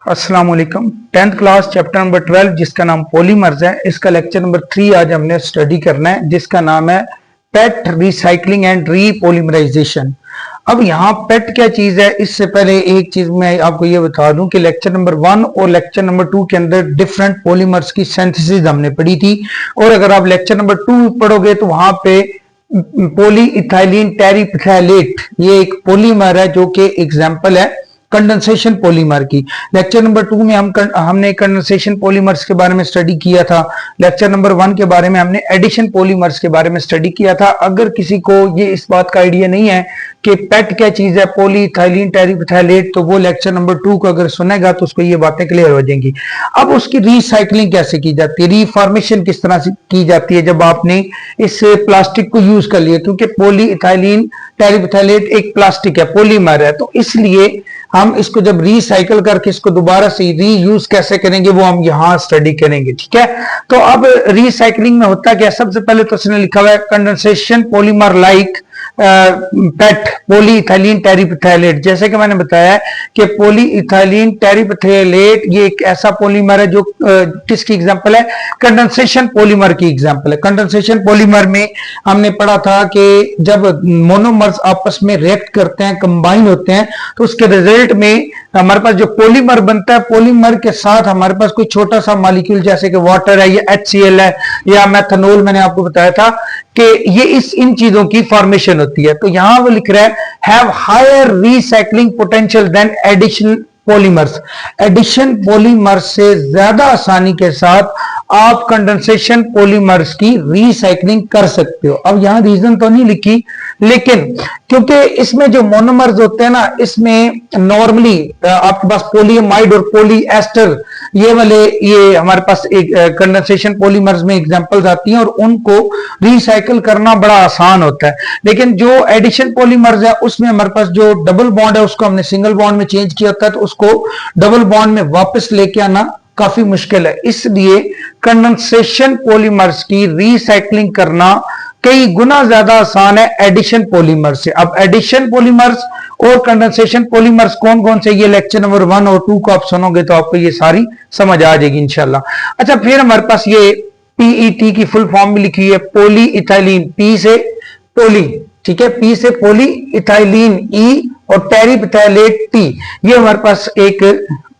अस्सलाम वालेकुम। 10th class chapter number 12 जिसका नाम पॉलीमर्स है, इसका लेक्चर नंबर 3 आज हमने स्टडी करना है, जिसका नाम है पेट रिसाइकलिंग एंड रीपॉलीमराइजेशन। अब यहाँ पेट क्या चीज है, इससे पहले एक चीज मैं आपको ये बता दूं कि लेक्चर नंबर 1 और लेक्चर नंबर 2 के अंदर डिफरेंट पॉलीमर्स की सिंथेसिस हमने पढ़ी थी, और अगर आप लेक्चर नंबर 2 पढ़ोगे तो वहां पे पॉली इथाइलिन टेरिपथैलेट ये एक पॉलीमर है जो कि एग्जाम्पल है कंडेंसेशन पॉलीमर की। लेक्चर नंबर 2 में हमने कंडेंसेशन पॉलीमर्स के बारे में स्टडी किया था। लेक्चर नंबर 1 के बारे में हमने एडिशन पॉलीमर्स के बारे में स्टडी किया था। अगर किसी को ये इस बात का आइडिया नहीं है कि पेट क्या चीज है, पॉलीइथाइलिन टेरिपथैलेट, तो वो लेक्चर नंबर 2 को अगर सुनेगा तो उसको ये बातें क्लियर हो जाएंगी। अब उसकी रिसाइकलिंग कैसे की जाती है, रिफॉर्मेशन किस तरह से की जाती है जब आपने इस प्लास्टिक को यूज कर लिया, क्योंकि पॉलीइथाइलिन टेरिपथैलेट एक प्लास्टिक है, पॉलीमर है, तो इसलिए हम इसको जब रिसाइकल करके इसको दोबारा से रीयूज कैसे करेंगे वो हम यहां स्टडी करेंगे। ठीक है, तो अब रिसाइकलिंग में होता क्या, सबसे पहले तो उसने लिखा हुआ है कंडेंसेशन पॉलीमर लाइक पेट पॉलीइथाइलिन टेरिपथैलेट। जैसे कि मैंने बताया कि पॉलीइथाइलिन टेरिपथैलेट ये एक ऐसा पॉलीमर है जो किसकी एग्जांपल है, कंडेंसेशन पॉलीमर की एग्जांपल है। कंडेंसेशन पॉलीमर में हमने पढ़ा था कि जब मोनोमर्स आपस में रिएक्ट करते हैं, कंबाइन होते हैं, तो उसके रिजल्ट में हमारे पास जो पॉलीमर बनता है, पॉलीमर के साथ हमारे पास कोई छोटा सा मॉलिक्यूल जैसे कि वाटर है या HCl है या मेथनॉल, मैंने आपको बताया था कि ये इन चीजों की फॉर्मेशन होती है। तो यहां वो लिख रहा है have higher recycling potential than addition polymers. Addition polymers से ज्यादा आसानी के साथ आप कंडेंसेशन पॉलीमर्स की रिसाइकलिंग कर सकते हो। अब यहां रीजन तो नहीं लिखी, लेकिन क्योंकि इसमें जो मोनोमर्स होते हैं ना, इसमें नॉर्मली आपके पास पॉलीएमाइड और पॉलीएस्टर ये वाले ये हमारे पास एक कंडेंसेशन पॉलीमर्स में एग्जांपल्स आती हैं और उनको रिसाइकल करना बड़ा आसान होता है। लेकिन जो एडिशन पॉलीमर्स है उसमें हमारे पास जो डबल बॉन्ड है उसको हमने सिंगल बॉन्ड में चेंज किया होता है, तो उसको डबल बॉन्ड में वापस लेके आना काफी मुश्किल है। इसलिए कंडेंसेशन पॉलीमर्स की रिसाइकलिंग करना कई गुना ज्यादा आसान है एडिशन पॉलीमर से। अब एडिशन पॉलीमर्स और कंडेंसेशन पॉलीमर्स कौन कौन से, ये लेक्चर नंबर 1 और 2 को आप सुनोगे तो आपको ये सारी समझ आ जाएगी इंशाल्लाह। अच्छा, फिर हमारे पास ये PET की फुल फॉर्म भी लिखी है, पॉली इथाइलिन, P से पॉली, ठीक है, P से पॉली इथाइलिन E और टेरिपथैलेट T, ये हमारे पास एक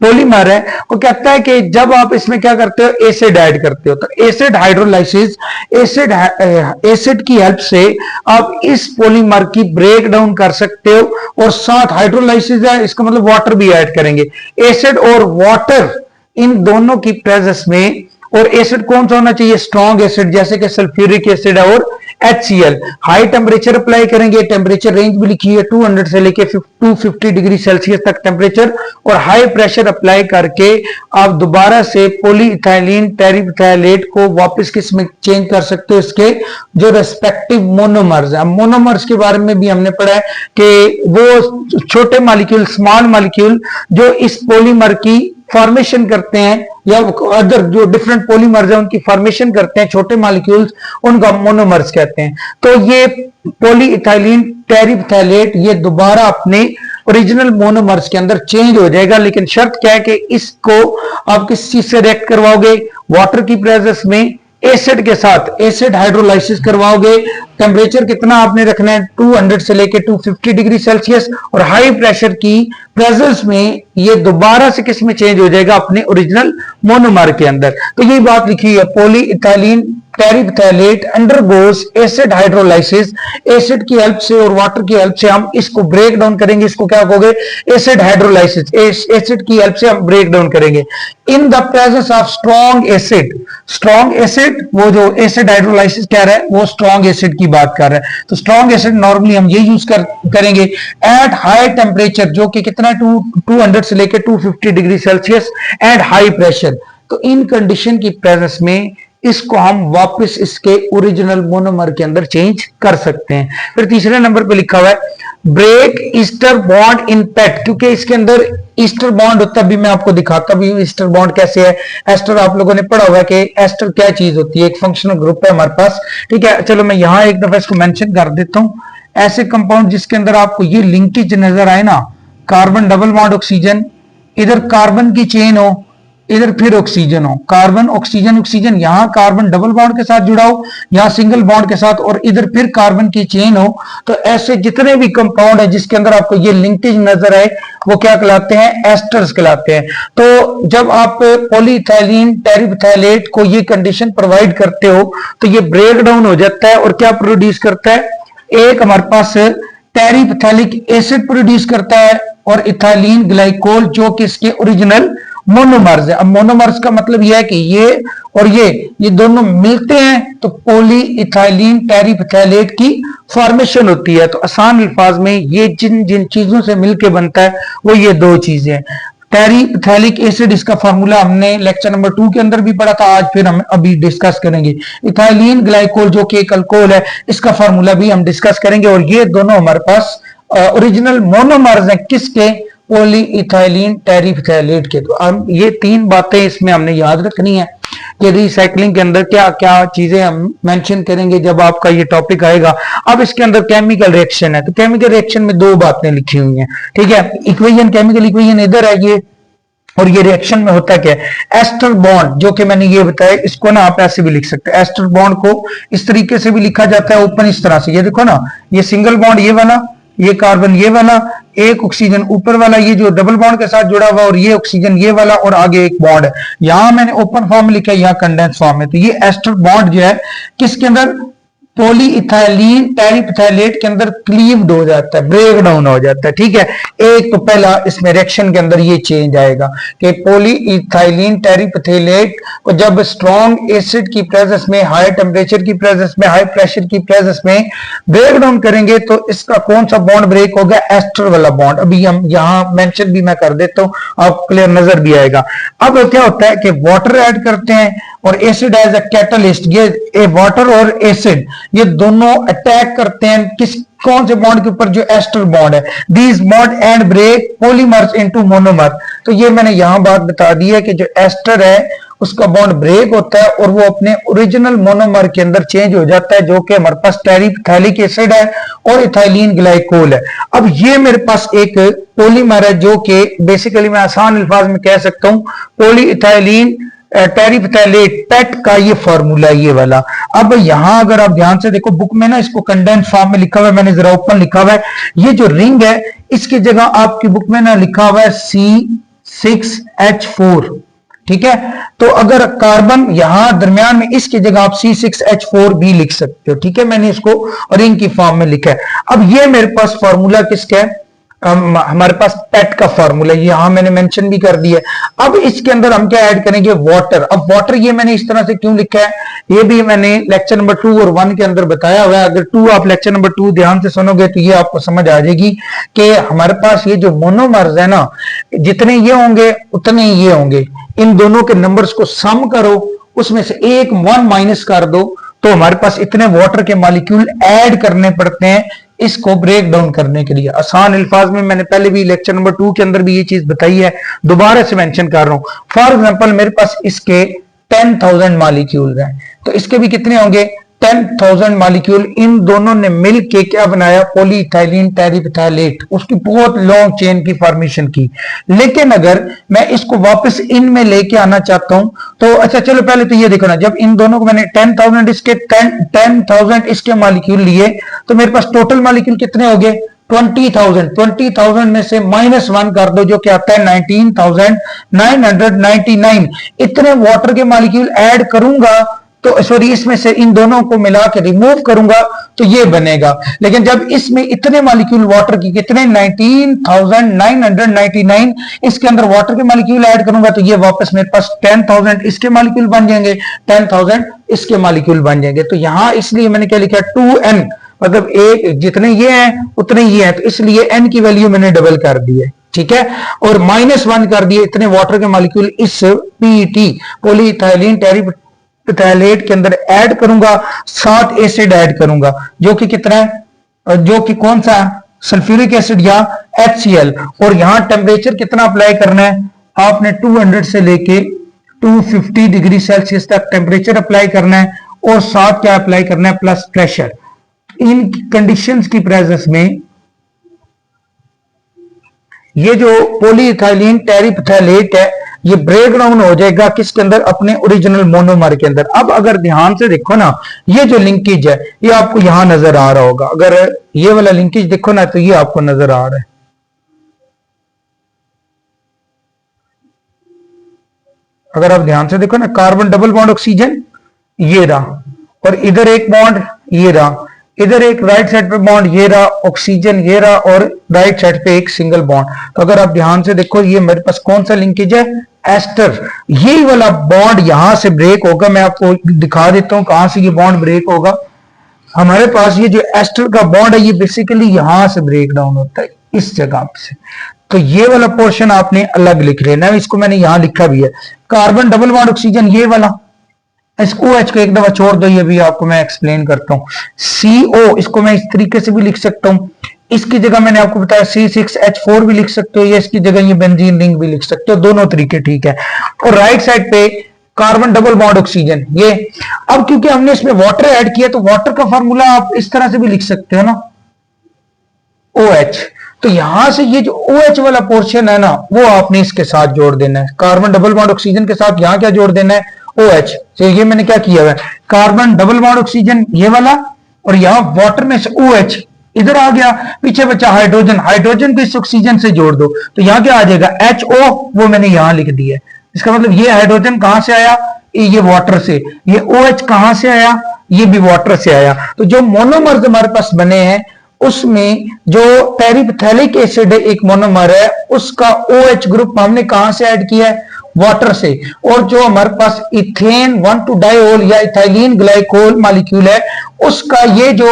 पॉलीमर है। वो कहता है कि जब आप इसमें क्या करते हो, एसिड ऐड करते हो, तो एसिड हाइड्रोलाइसिस, एसिड की हेल्प से आप इस पॉलीमर की ब्रेक डाउन कर सकते हो, और साथ हाइड्रोलाइसिस है, इसका मतलब वाटर भी ऐड करेंगे। एसिड और वाटर इन दोनों की प्रेजेंस में, और एसिड कौन सा होना चाहिए, स्ट्रॉन्ग एसिड जैसे कि सल्फ्यूरिक एसिड है और HCl। हाई टेम्परेचर अप्लाई करेंगे, टेम्परेचर रेंज भी लिखी है 200 से लेके 250 डिग्री सेल्सियस तक टेम्परेचर, और हाई प्रेशर अप्लाई करके आप दोबारा से पॉलीइथाइलिन टेरिपथैलेट को वापस किस में चेंज कर सकते हो, इसके जो रेस्पेक्टिव मोनोमर्स है। मोनोमर्स के बारे में भी हमने पढ़ा है कि वो छोटे मॉलिक्यूल, स्मॉल मॉलिक्यूल जो इस पॉलीमर की फॉर्मेशन करते हैं, या अदर जो डिफरेंट पॉलीमर्स हैं उनकी फॉर्मेशन करते हैं, छोटे मॉलिक्यूल्स, उनको मोनोमर्स कहते हैं। तो ये पॉलीइथाइलिन टेरिपथैलेट ये दोबारा अपने ओरिजिनल मोनोमर्स के अंदर चेंज हो जाएगा, लेकिन शर्त क्या है कि इसको आप किस चीज से रिएक्ट करवाओगे, वाटर की प्रेजेंस में एसिड के साथ एसिड हाइड्रोलाइसिस करवाओगे। टेम्परेचर कितना आपने रखना है, 200 से लेके 250 डिग्री सेल्सियस, और हाई प्रेशर की प्रेजेंस में ये दोबारा से किस में चेंज हो जाएगा, अपने ओरिजिनल मोनोमर के अंदर। तो यही बात लिखी है, polyethylene terephthalate undergoes acid hydrolysis, acid की हेल्प से और वाटर की हेल्प से हम इसको ब्रेक डाउन करेंगे, इसको क्या कहोगे, एसिड हाइड्रोलाइसिस, एसिड की हेल्प से हम ब्रेक डाउन करेंगे in the presence of strong acid. Strong acid, वो जो एसिड हाइड्रोलाइसिस कह रहा है वो स्ट्रॉन्ग एसिड की बात कर रहा है। तो स्ट्रॉन्ग एसिड नॉर्मली हम ये यूज करेंगे एट हाई टेम्परेचर, जो कि कितना है 200 से लेके 250 degree Celsius and high pressure. तो इन कंडीशन की प्रेजेंस में इसको हम वापस इसके ओरिजिनल मोनोमर के अंदर चेंज कर सकते हैं। फिर तीसरे नंबर पे लिखा हुआ है ब्रेक ईस्टर बॉन्ड इन पेट, क्योंकि इसके अंदर ईस्टर बॉन्ड होता है। अभी मैं आपको दिखाता भी हूं ईस्टर बॉन्ड कैसे है। एस्टर आप लोगों ने पढ़ा हुआ है कि एस्टर क्या चीज होती है, एक फंक्शनल ग्रुप है हमारे पास, ठीक है। चलो मैं यहां एक दफा इसको मेंशन कर देता हूं। ऐसे कंपाउंड जिसके अंदर आपको ये लिंकेज नजर आए ना, कार्बन डबल बॉन्ड ऑक्सीजन, इधर कार्बन की चेन हो, इधर फिर ऑक्सीजन हो, कार्बन ऑक्सीजन ऑक्सीजन, यहां कार्बन डबल बॉन्ड के साथ जुड़ा हो, यहां सिंगल बॉन्ड के साथ, और इधर फिर कार्बन की चेन हो। तो ऐसे जितने भी कंपाउंड है जिसके अंदर आपको ये लिंकेज नजर आए वो क्या कहलाते हैं, एस्टर्स कहलाते हैं। तो जब आप पॉलीइथाइलीन टेरिफथैलेट को ये कंडीशन प्रोवाइड करते हो तो ये ब्रेक डाउन हो जाता है और क्या प्रोड्यूस करता है, एक हमारे पास टेरिफथैलिक एसिड प्रोड्यूस करता है और इथाइलीन ग्लाइकोल जो कि इसके ओरिजिनल मोनोमर्स है। अब मोनोमर्स का मतलब यह है कि ये और ये दोनों मिलते हैं तो पॉलीइथाइलीन टेरिफथैलेट की फॉर्मेशन होती है। तो आसान अल्फाज में ये जिन जिन चीजों से मिलकर बनता है वो ये दो चीजें हैं। टेरिफथैलिक एसिड, इसका फार्मूला हमने लेक्चर नंबर 2 के अंदर भी पढ़ा था, आज फिर हम अभी डिस्कस करेंगे। इथाइलीन ग्लाइकोल जो कि एक अल्कोहल है, इसका फार्मूला भी हम डिस्कस करेंगे। और ये दोनों हमारे पास ओरिजिनल मोनोमर्स हैं, किसके, पॉलीइथाइलीन टेरिफथैलेट के। तो हम ये तीन बातें इसमें हमने याद रखनी है कि रिसाइकलिंग के अंदर क्या क्या चीजें हम मेंशन करेंगे जब आपका ये टॉपिक आएगा। अब इसके अंदर केमिकल रिएक्शन है, तो केमिकल रिएक्शन में दो बातें लिखी हुई हैं, ठीक है। इक्वेशन, केमिकल इक्वेशन इधर है ये, और ये रिएक्शन में होता क्या है, एस्टर बॉन्ड जो कि मैंने ये बताया, इसको ना आप ऐसे भी लिख सकते हैं। एस्टर बॉन्ड को इस तरीके से भी लिखा जाता है, ओपन इस तरह से, ये देखो ना, ये सिंगल बॉन्ड ये वाला, ये कार्बन ये वाला, एक ऑक्सीजन ऊपर वाला ये जो डबल बॉन्ड के साथ जुड़ा हुआ, और ये ऑक्सीजन ये वाला, और आगे एक बॉन्ड है। यहां मैंने ओपन फॉर्म में लिखा है, यहां कंडेंस फॉर्म में। तो ये एस्टर बॉन्ड जो है किसके अंदर, पॉलीइथाइलीन टेरिफथैलेट के अंदर क्लीव्ड हो जाता है, ब्रेक डाउन हो जाता है, ठीक है। एक तो पहला इसमें रिएक्शन के अंदर ये चेंज आएगा कि पॉलीइथाइलीन टेरिफथैलेट को जब स्ट्रॉन्ग एसिड की प्रेजेंस में, हाई टेम्परेचर की प्रेजेंस में, हाई प्रेशर की प्रेजेंस में ब्रेक डाउन करेंगे तो इसका कौन सा बॉन्ड ब्रेक होगा, एस्टर वाला बॉन्ड। अभी हम यहां मेंशन भी मैं कर देता हूं, आपको क्लियर नजर भी आएगा। अब क्या होता है कि वाटर ऐड करते हैं और एसिड एज अ कैटलिस्ट, ये वाटर और एसिड ये दोनों अटैक करते हैं किस, कौन से बॉन्ड के ऊपर, जो एस्टर बॉन्ड है। These bond and break polymers into monomer. तो ये मैंने यहां बात बता दी है कि जो एस्टर है उसका बॉन्ड ब्रेक होता है और वो अपने ओरिजिनल मोनोमर के अंदर चेंज हो जाता है, जो कि हमारे पास टेरिफथैलिक एसिड है और इथाइलीन ग्लाइकोल है। अब ये मेरे पास एक पॉलीमर है जो कि बेसिकली मैं आसान अल्फाज में कह सकता हूं पॉलीइथाइलीन टेरिफथैलेट, पेट का ये फॉर्मूला ये वाला। अब यहां अगर आप ध्यान से देखो बुक में ना, इसको कंडेंस फॉर्म में लिखा हुआ है, मैंने जरा ओपन लिखा हुआ है। ये जो रिंग है इसकी जगह आपकी बुक में ना लिखा हुआ है C6H4, ठीक है। तो अगर कार्बन यहां दरमियान में, इसकी जगह आप C6H4 भी लिख सकते हो, ठीक है। मैंने इसको रिंग की फॉर्म में लिखा है। अब ये मेरे पास फॉर्मूला किसका है, हमारे पास पेट का फॉर्मूला यहां मैंने मेंशन भी कर दिया है। अब इसके अंदर हम क्या ऐड करेंगे, वाटर। अब वाटर ये मैंने इस तरह से क्यों लिखा है, ये भी मैंने लेक्चर नंबर 2 और 1 के अंदर बताया हुआ है। अगर 2 आप लेक्चर नंबर 2 ध्यान से सुनोगे तो ये आपको समझ आ जाएगी कि हमारे पास ये जो मोनोमर्स है ना, जितने ये होंगे उतने ये होंगे। इन दोनों के नंबर्स को सम करो, उसमें से एक 1 माइनस कर दो, तो हमारे पास इतने वाटर के मॉलिक्यूल ऐड करने पड़ते हैं इसको ब्रेक डाउन करने के लिए। आसान अल्फाज में मैंने पहले भी लेक्चर नंबर 2 के अंदर भी ये चीज बताई है, दोबारा से मेंशन कर रहा हूं। फॉर एग्जांपल मेरे पास इसके 10,000 मॉलिक्यूल हैं, तो इसके भी कितने होंगे, 10,000 मॉलिक्यूल। इन दोनों ने मिलके क्या बनाया, पॉलीइथाइलीन टेरिफथैलेट, उसकी बहुत लॉन्ग चेन की फॉर्मेशन की। लेकिन अगर मैं इसको वापस इन में लेके आना चाहता हूं तो अच्छा चलो पहले तो ये देखो ना, जब इन दोनों को मैंने 10,000 इसके 10,000 इसके मॉलिक्यूल लिए तो मेरे पास टोटल मॉलिक्यूल कितने हो गए, 20,000 में से -1 कर दो जो क्या आता है 19,999। इतने वाटर के मॉलिक्यूल ऐड करूंगा तो सॉरी, इसमें से इन दोनों को मिला के रिमूव करूंगा तो ये बनेगा। लेकिन जब इसमें इतने मॉलिक्यूल वाटर की, कितने 19,999, इसके अंदर वाटर के मॉलिक्यूल ऐड करूंगा तो ये वापस मेरे पास 10,000 इसके मॉलिक्यूल बन जाएंगे, 10,000 इसके मॉलिक्यूल बन जाएंगे। तो यहां इसलिए मैंने क्या लिखा, 2n, मतलब एक जितने ये हैं उतने ये हैं, तो इसलिए n की वैल्यू मैंने डबल कर दी है, ठीक है। और -1 कर दिए इतने वाटर के मॉलिक्यूल इस पीईटी पॉलीइथाइलीन टेरिफथैलेट के अंदर ऐड करूंगा, साथ एसिड ऐड करूंगा जो कि कितना है, जो कि कौन सा, सल्फ्यूरिक एसिड या HCl। और यहां टेम्परेचर कितना अप्लाई करना है, आपने 200 से लेके 250 डिग्री सेल्सियस तक टेम्परेचर अप्लाई करना है, और साथ क्या अप्लाई करना है, प्लस प्रेशर। इन कंडीशंस की प्रेजेंस में ये जो पॉलीइथाइलिन टेरिप्थैलेट है ये ब्रेक डाउन हो जाएगा किसके अंदर, अपने ओरिजिनल मोनोमर के अंदर। अब अगर ध्यान से देखो ना, ये जो लिंकेज है ये आपको यहां नजर आ रहा होगा, अगर ये वाला लिंकेज देखो ना तो ये आपको नजर आ रहा है। अगर आप ध्यान से देखो ना, कार्बन डबल बॉन्ड ऑक्सीजन ये रहा, और इधर एक बॉन्ड ये रहा, इधर एक राइट साइड पे बॉन्ड ये रहा, ऑक्सीजन ये रहा, और राइट साइड पे एक सिंगल बॉन्ड। तो अगर आप ध्यान से देखो ये मेरे पास कौन सा लिंकेज है, एस्टर। यही वाला बॉन्ड यहां से ब्रेक होगा, मैं आपको दिखा देता हूं कहां से ये बॉन्ड ब्रेक होगा। हमारे पास ये जो एस्टर का बॉन्ड है ये बेसिकली यहां से ब्रेक डाउन होता है, इस जगह से। तो ये वाला पोर्शन आपने अलग लिख लेना है, इसको मैंने यहां लिखा भी है। कार्बन डबल बॉन्ड ऑक्सीजन ये वाला, इसको OH को एक दफा छोड़ दो, ये भी आपको मैं एक्सप्लेन करता हूं। CO इसको मैं इस तरीके से भी लिख सकता हूं, इसकी जगह मैंने आपको बताया C6H4 भी लिख सकते हो, या इसकी जगह ये बेंजीन रिंग भी लिख सकते हो, दोनों तरीके ठीक है। और राइट साइड पे कार्बन डबल बॉन्ड ऑक्सीजन ये। अब क्योंकि हमने इसमें वाटर ऐड किया तो वाटर का फॉर्मूला आप इस तरह से भी लिख सकते हो ना, OH। तो यहां से ये जो OH वाला पोर्शन है ना वो आपने इसके साथ जोड़ देना है, कार्बन डबल बॉन्ड ऑक्सीजन के साथ यहां क्या जोड़ देना है, OH। तो ये मैंने क्या किया है, कार्बन डबल बॉन्ड ऑक्सीजन ये वाला, और यहां वाटर में से OH इधर आ गया, पीछे बचा हाइड्रोजन, हाइड्रोजन को इस ऑक्सीजन से जोड़ दो तो यहां क्या आ जाएगा, HO, वो मैंने यहां लिख दिया है। इसका मतलब ये हाइड्रोजन कहां से आया, ये वाटर से, ये OH कहां से आया, ये भी वाटर से आया। तो जो मोनोमर्स हमारे पास बने हैं उसमें जो टेरिप्थैलिक एसिड एक मोनोमर है उसका OH ग्रुप हमने कहां से ऐड किया है, वाटर से। और जो हमारे पास इथेन 1,2 डायोल या इथाइलिन ग्लाइकोल मॉलिक्यूल है उसका ये जो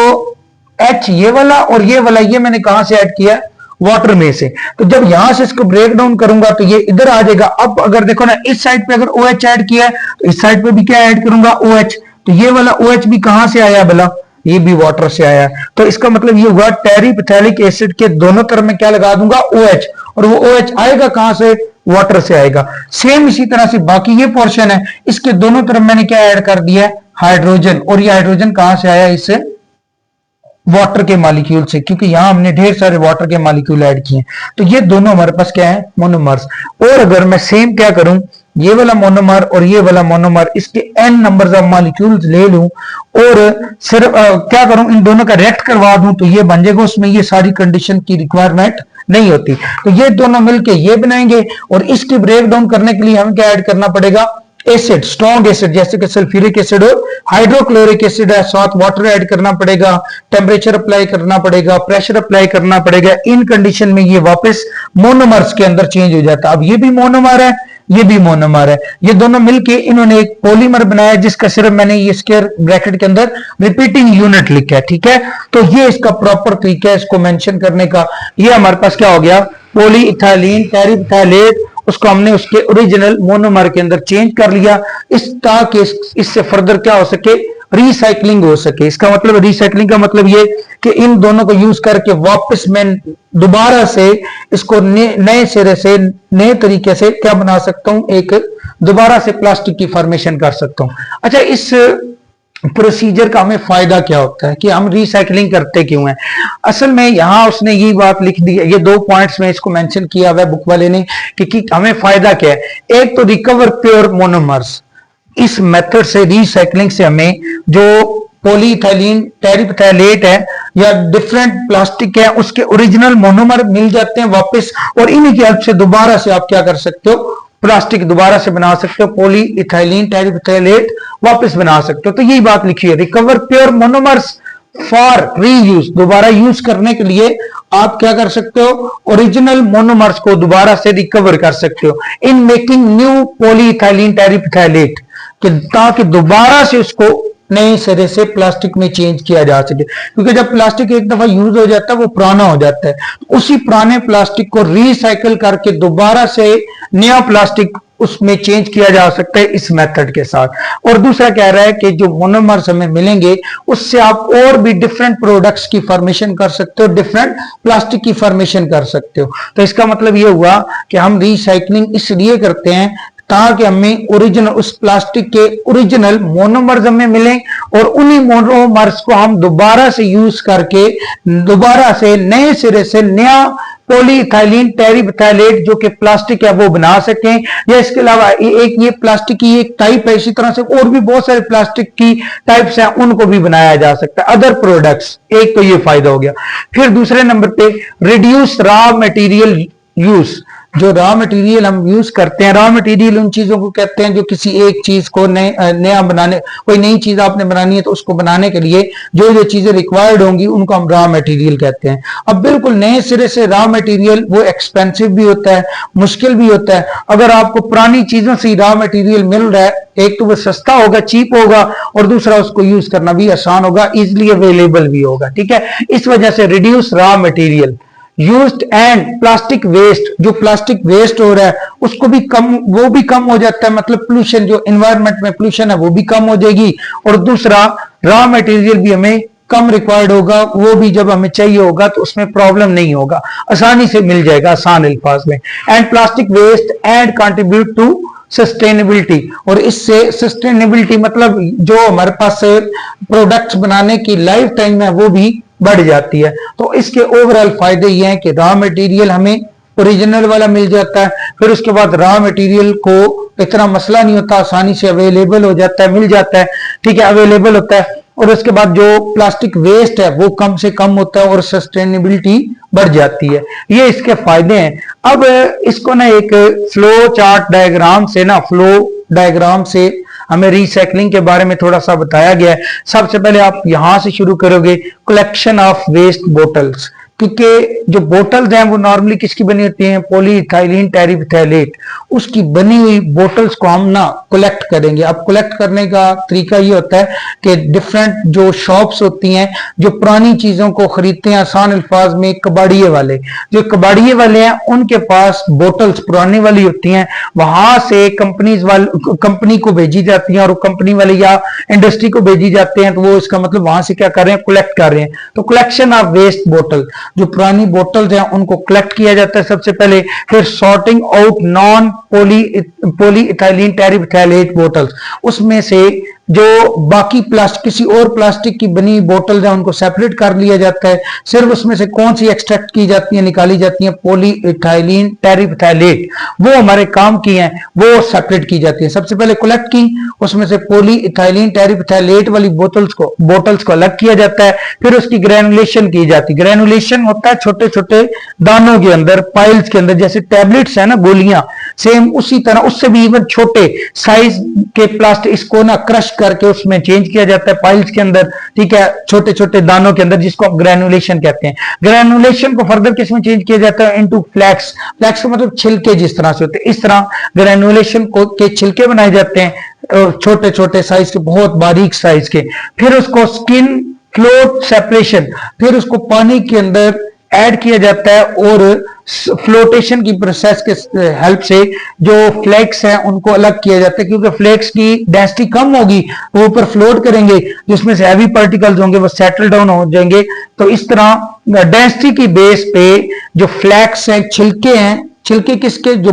H ये वाला और ये वाला ये मैंने कहां से ऐड किया, वाटर में से। तो जब यहां से इसको ब्रेक डाउन करूंगा तो ये इधर आ जाएगा। अब अगर देखो ना इस साइड पे अगर OH ऐड किया है तो इस साइड पे भी क्या ऐड करूंगा, OH। तो ये वाला OH भी कहां से आया भला, ये भी वाटर से आया। तो इसका मतलब ये हुआ टेरिप्थैलिक एसिड के दोनों तरफ में क्या लगा दूंगा, OH, और वो OH आएगा कहां से, वाटर से आएगा। सेम इसी तरह से बाकी ये पोर्शन है इसके दोनों तरफ मैंने क्या ऐड कर दिया है, हाइड्रोजन, और ये हाइड्रोजन कहां से आया, इससे वाटर के मॉलिक्यूल से, क्योंकि यहां हमने ढेर सारे वाटर के मॉलिक्यूल ऐड किए। तो ये दोनों हमारे पास क्या है, मोनोमर्स। और अगर मैं सेम क्या करूं, ये वाला मोनोमर और ये वाला मोनोमर इसके n नंबर्स ऑफ मॉलिक्यूल्स ले लूं और सिर्फ क्या करूं, इन दोनों का रिएक्ट करवा दूं तो ये बन जाएगा, उसमें ये सारी कंडीशन की रिक्वायरमेंट नहीं होती। तो ये दोनों मिलके ये बनाएंगे, और इसकी ब्रेक डाउन करने के लिए हमें क्या ऐड करना पड़ेगा, एसिड, स्ट्रॉन्ग एसिड, जैसे कि सल्फ्यूरिक एसिड और हाइड्रोक्लोरिक एसिड है, साथ वाटर ऐड करना पड़ेगा, टेम्परेचर अप्लाई करना पड़ेगा, प्रेशर अप्लाई करना पड़ेगा। इन कंडीशन में ये वापस मोनोमर्स के अंदर चेंज हो जाता है। अब ये भी मोनोमर है, ये भी मोनोमर है, ये दोनों मिलके इन्होंने एक पॉलीमर बनाया जिसका सिर्फ मैंने ये स्क्वायर ब्रैकेट के अंदर रिपीटिंग यूनिट लिखा है, ठीक है। तो ये इसका प्रॉपर तरीका है इसको मेंशन करने का। ये हमारे पास क्या हो गया, पॉलीइथाइलिन टेरिप्थैलेट, उसको हमने उसके ओरिजिनल मोनोमर के अंदर चेंज कर लिया, इस ताकि इससे फर्दर क्या हो सके, रिसाइकलिंग हो सके। इसका मतलब रिसाइकलिंग का मतलब ये कि इन दोनों को यूज करके वापस मैं दोबारा से इसको नए सिरे से नए तरीके से क्या बना सकता हूं, एक दोबारा से प्लास्टिक की फॉर्मेशन कर सकता हूं। अच्छा, इस प्रोसीजर का हमें फायदा क्या होता है कि हम रिसाइकलिंग करते क्यों हैं। असल में यहां उसने ये बात लिख दी है, ये 2 पॉइंट्स में इसको मेंशन किया हुआ है बुक वाले ने कि हमें फायदा क्या है। एक तो रिकवर प्योर मोनोमर्स, इस मेथड से रिसाइकलिंग से हमें जो पॉलीइथाइलिन टेरिप्थैलेट है या डिफरेंट प्लास्टिक है उसके ओरिजिनल मोनोमर मिल जाते हैं वापस, और इन्हीं की हेल्प से दोबारा से आप क्या कर सकते हो, प्लास्टिक दोबारा से बना सकते हो, पॉलीइथाइलिन टेरिप्थैलेट वापस बना सकते हो। तो यही बात लिखी है, recover pure monomers for reuse, दोबारा यूज करने के लिए आप क्या कर सकते हो, ओरिजिनल मोनोमर्स को दोबारा से रिकवर कर सकते हो इन मेकिंग न्यू पॉलीइथाइलिन टेरिप्थैलेट, ताकि दोबारा से उसको नए सिरे से प्लास्टिक में चेंज किया जा सके। क्योंकि जब प्लास्टिक एक दफा यूज हो जाता है वो पुराना हो जाता है, उसी पुराने प्लास्टिक को रिसाइकल करके दोबारा से नया प्लास्टिक उसमें चेंज किया जा सकता है इस मेथड के साथ। और दूसरा कह रहा है कि जो मोनोमर्स हमें मिलेंगे उससे आप और भी डिफरेंट प्रोडक्ट्स की फॉर्मेशन कर सकते हो, डिफरेंट प्लास्टिक की फॉर्मेशन कर सकते हो। तो इसका मतलब ये हुआ कि हम रिसाइकलिंग इसलिए करते हैं ताकि हमें ओरिजिनल उस प्लास्टिक के ओरिजिनल मोनोमर्स हमें मिले, और उन्हीं मोनोमर्स को हम दोबारा से यूज करके दोबारा से नए सिरे से नया पॉलीइथाइलिन टेरिब्यूटाइलेट जो कि प्लास्टिक है वो बना सकें, या इसके अलावा एक ये प्लास्टिक की एक टाइप है, इसी तरह से और भी बहुत सारे प्लास्टिक की टाइप्स हैं, उनको भी बनाया जा सकता है, अदर प्रोडक्ट्स। एक तो ये फायदा हो गया। फिर दूसरे नंबर पे रिड्यूस रॉ मटेरियल यूज। जो रॉ मटेरियल हम यूज करते हैं, रॉ मटेरियल उन चीजों को कहते हैं जो किसी एक चीज को नया बनाने, कोई नई चीज आपने बनानी है तो उसको बनाने के लिए जो जो चीजें रिक्वायर्ड होंगी उनको हम रॉ मटेरियल कहते हैं। अब बिल्कुल नए सिरे से रॉ मटेरियल वो एक्सपेंसिव भी होता है, मुश्किल भी होता है। अगर आपको पुरानी चीजों से रॉ मटेरियल मिल रहा है, एक तो वो सस्ता होगा, चीप होगा, और दूसरा उसको यूज करना भी आसान होगा, इजिली अवेलेबल भी होगा। ठीक है, इस वजह से reduce raw material used and plastic waste, जो प्लास्टिक वेस्ट हो रहा है उसको भी कम, वो भी कम हो जाता है, मतलब पोल्यूशन, जो एनवायरनमेंट में पोल्यूशन है वो भी कम हो जाएगी। और दूसरा रॉ मटेरियल भी हमें कम रिक्वायर्ड होगा, वो भी जब हमें चाहिए होगा तो उसमें प्रॉब्लम नहीं होगा, आसानी से मिल जाएगा, आसान अल्फाज में। And plastic waste and contribute to sustainability, और इससे सस्टेनेबिलिटी मतलब जो हमारे पास प्रोडक्ट्स बनाने की लाइफ टाइम है वो भी बढ़ जाती है। तो इसके ओवरऑल फायदे ये हैं कि रॉ मटेरियल हमें ओरिजिनल वाला मिल जाता है, फिर उसके बाद रॉ मटेरियल को इतना मसला नहीं होता, आसानी से अवेलेबल हो जाता है, मिल जाता है। ठीक है, अवेलेबल होता है। और उसके बाद जो प्लास्टिक वेस्ट है वो कम से कम होता है और सस्टेनेबिलिटी बढ़ जाती है। ये इसके फायदे हैं। अब इसको ना एक फ्लो चार्ट डायग्राम से ना, फ्लो डायग्राम से हमें रिसाइकलिंग के बारे में थोड़ा सा बताया गया है। सबसे पहले आप यहां से शुरू करोगे, कलेक्शन ऑफ वेस्ट बोटल्स, क्योंकि जो बोटल्स हैं वो नॉर्मली किसकी बनी होती हैं, पॉलीइथाइलिन टेरिब्यूटाइलेट, उसकी बनी हुई बोटल्स को हम ना कलेक्ट करेंगे। अब कलेक्ट करने का तरीका ये होता है कि डिफरेंट जो शॉप्स होती हैं जो पुरानी चीजों को खरीदते हैं, आसान अल्फाज में कबाड़िए वाले, जो कबाड़िए वाले हैं उनके पास बोटल्स पुरानी वाली होती हैं, वहां से कंपनी को भेजी जाती हैं, और कंपनी वाले या इंडस्ट्री को भेजी जाते हैं, तो वो इसका मतलब वहां से क्या कर रहे हैं, कलेक्ट कर रहे हैं। तो कलेक्शन ऑफ वेस्ट बोटल, जो पुरानी बोतल्स हैं उनको कलेक्ट किया जाता है सबसे पहले। फिर sorting out non polyethylene terephthalate bottles, उसमें से जो बाकी प्लास्टिक, किसी और प्लास्टिक की बनी बोतल है उनको सेपरेट कर लिया जाता है। सिर्फ उसमें से कौन सी एक्सट्रैक्ट की जाती है, निकाली जाती है, पॉलीइथाइलिन टेरिब्यूटाइलेट, वो हमारे काम की हैं, वो सेपरेट की जाती है। सबसे पहले कलेक्ट की, उसमें से पॉलीइथाइलिन टेरिब्यूटाइलेट वाली बोतल्स को अलग किया जाता है। फिर उसकी ग्रेनुलेशन की जाती है। ग्रेनुलेशन होता है छोटे छोटे दानों के अंदर, पाइल्स के अंदर, जैसे टैबलेट्स है ना, गोलियां, सेम उसी तरह, उससे भी इवन छोटे साइज के प्लास्टिक, इसको ना क्रश करके उसमें चेंज किया जाता है पाइल्स के अंदर। ठीक है, छोटे छोटे दानों के अंदर, जिसको आप ग्रेनुलेशन कहते हैं। ग्रेनुलेशन को फर्दर किस में चेंज किया जाता है, इनटू फ्लैक्स। फ्लैक्स का मतलब छिलके जिस तरह से होते हैं, इस तरह ग्रेनुलेशन के छिलके बनाए जाते हैं, छोटे छोटे साइज के, बहुत बारीक साइज के। फिर उसको स्किन फ्लोट सेपरेशन, फिर उसको पानी के अंदर ऐड किया जाता है, और फ्लोटेशन की प्रोसेस के हेल्प से जो फ्लेक्स हैं उनको अलग किया जाता है, क्योंकि फ्लेक्स की डेंसिटी कम होगी, वो ऊपर फ्लोट करेंगे, जिसमें से हैवी पार्टिकल्स होंगे वो सेटल डाउन हो जाएंगे। तो इस तरह डेंसिटी की बेस पे जो फ्लेक्स हैं, छिलके हैं, छिलके किसके, जो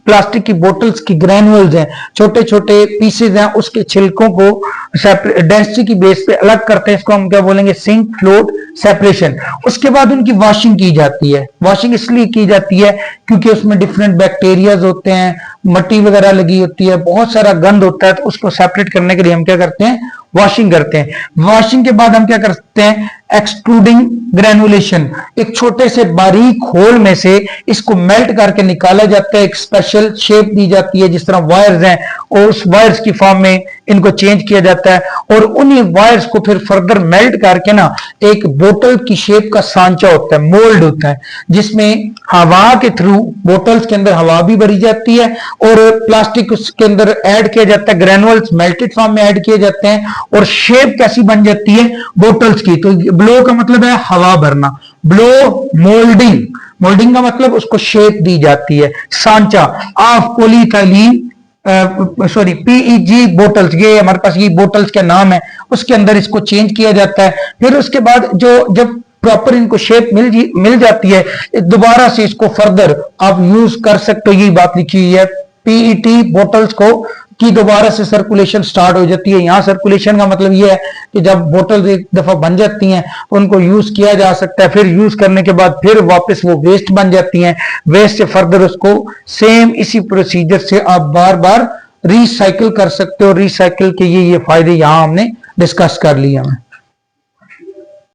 प्लास्टिक की बोतल्स की ग्रैन्युल्स हैं, छोटे छोटे पीसेज हैं, उसके छिलकों को डेंसिटी की बेस पे अलग करते हैं। इसको हम क्या बोलेंगे, सिंक फ्लोट सेपरेशन। उसके बाद उनकी वॉशिंग की जाती है। वॉशिंग इसलिए की जाती है क्योंकि उसमें डिफरेंट बैक्टीरियाज होते हैं, मट्टी वगैरह लगी होती है, बहुत सारा गंद होता है, तो उसको सेपरेट करने के लिए हम क्या करते हैं, वॉशिंग करते हैं। वॉशिंग के बाद हम क्या करते हैं, एक्सट्रूडिंग ग्रेनुलेशन, एक छोटे से बारीक होल में से इसको मेल्ट करके निकाला जाता है, एक स्पेशल शेप दी जाती है, जिस तरह वायर्स हैं, और उस वायर्स की फॉर्म में इनको चेंज किया जाता है, और उन्हीं वायर्स को फिर फर्दर मेल्ट करके ना एक बोतल की शेप का सांचा होता है, मोल्ड होता है, जिसमें हवा के थ्रू बोतल्स के अंदर हवा भी भरी जाती है, और प्लास्टिक उसके अंदर ऐड किया जाता है, ग्रेनुअल्स मेल्टेड फॉर्म में ऐड किए जाते हैं, और शेप कैसी बन जाती है बोतल्स की। तो ब्लो का मतलब है हवा भरना, ब्लो मोल्डिंग, मोल्डिंग का मतलब उसको शेप दी जाती है, सांचा ऑफ पॉलीइथाइलिन पीईजी बोटल्स, ये हमारे पास ये बोटल्स के नाम है, उसके अंदर इसको चेंज किया जाता है। फिर उसके बाद जब प्रॉपर इनको शेप मिल जाती है, दोबारा से इसको फर्दर आप यूज कर सकते हो। यही बात लिखी हुई है, पीईटी बोटल्स को की दोबारा से सर्कुलेशन स्टार्ट हो जाती है। यहाँ सर्कुलेशन का मतलब ये है कि जब बोतल एक दफा बन जाती हैं तो उनको यूज किया जा सकता है, फिर यूज करने के बाद फिर वापस वो वेस्ट बन जाती हैं। वेस्ट से फर्दर उसको सेम इसी प्रोसीजर से आप बार बार रिसाइकिल कर सकते हो। रिसाइकिल के ये फायदे यहाँ हमने डिस्कस कर लिए हैं।